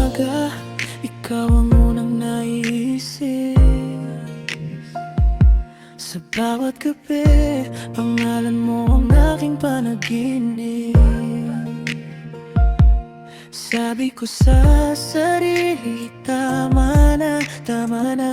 umaga, ikaw ang unang naiisip. Sa bawat gabi, pangalan mo ang aking panaginip. Sabi ko sa sarili, tama na, tama na.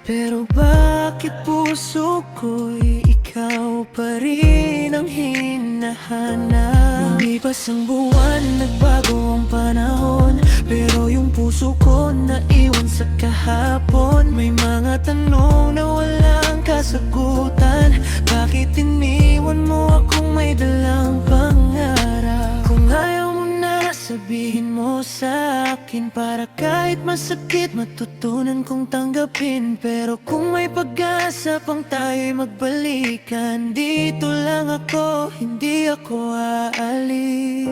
Pero bakit puso ko'y ikaw pa rin ang hinahanap? Lumipas ang buwan, nagbago ang panahon, pero yung puso ko naiwan sa kahapon. May mga tanong na walang kasagutan. Bakit iniwan mo akong may dalang pangarap? Kung ayaw mo na, sabihin mo sa akin, para kahit masakit matutunan kong tanggapin. Pero kung may pag-asa pang tayo'y magbalikan, dito lang ako, hindi ako aalis.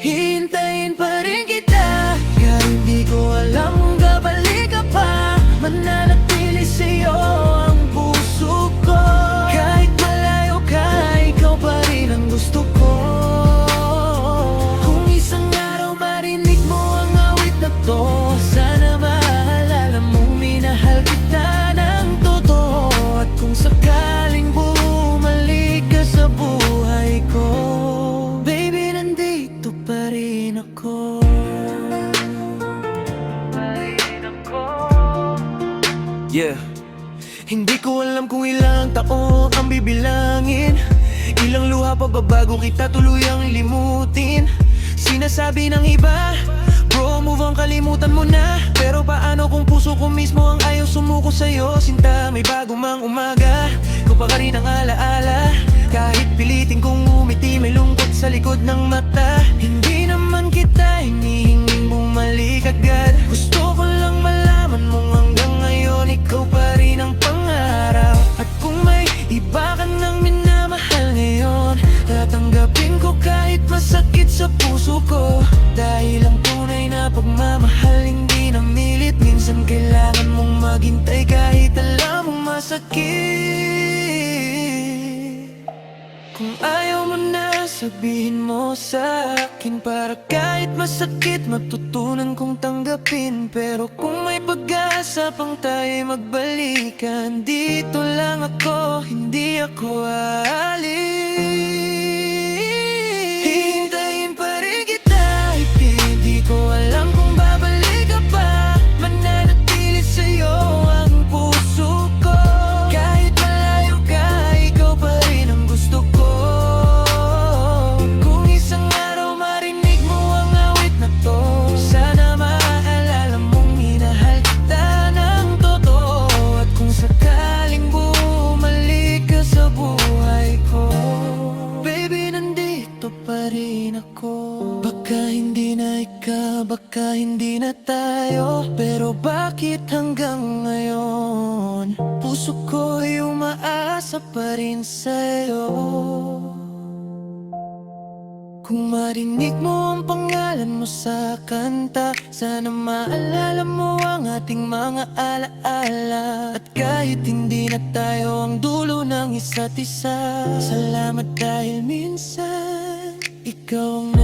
Hintayin pa rin kita, kaya hindi ko alam kung babalik ka pa. Mananatili sa'yo ang puso ko. Kahit malayo ka, ikaw pa rin ang gusto ko. Kung isang araw marinig mo ang awit na to, sana maalala mong minahal kita ng totoo. At kung sakaling bumalik ka sa buhay ko, baby, nandito pa rin ako. Yeah. Hindi ko alam kung ilang taon ang bibilangin, ilang luha pa ba bago kita tuluyang limutin. Sinasabi ng iba, bro, move on, kalimutan mo na. Pero paano kung puso ko mismo ang ayaw sumuko sa'yo? Sinta, may bago mang umaga, ikaw pa rin ang alaala. Kahit pilitin kong umiti, may lungkot sa likod ng mata. Hindi naman kita hinihinging bumalik agad. Gusto ko lang malaman mong hanggang ngayon ikaw pa rin ang pangarap. At kung may iba ka nang minamahal ngayon, tatanggapin ko kahit masakit sa puso ko. Dahil ang tunay na pagmamahal hindi namilit. Minsan kailangan mong maghintay kahit alam mong masakit. Kung ayaw mo na, sabihin mo sa akin, para kahit masakit matutunan kong tanggapin. Pero kung may pag-asa pang tayo'y magbalikan, dito lang ako, hindi ako aalis. Hintayin pa rin kita, hindi ko alam kung babalik ka pa. Mananatili sa'yo ang puso ko. Kahit malayo ka, ikaw pa rin ang gusto ko. Kung isang araw marinig mo ang awit na to, sana maaalala mong minahal kita ng totoo. At kung sakaling bumalik ka sa buhay ko, baby, nandito pa rin ako. Baka hindi na ikaw, baka hindi na tayo, pero bakit hanggang ngayon puso ko'y umaasa pa rin sa'yo? Kung marinig mo ang pangalan mo sa kanta, sana maalala mo ang ating mga alaala. At kahit hindi na tayo ang dulo ng isa't isa, salamat dahil minsan ikaw ang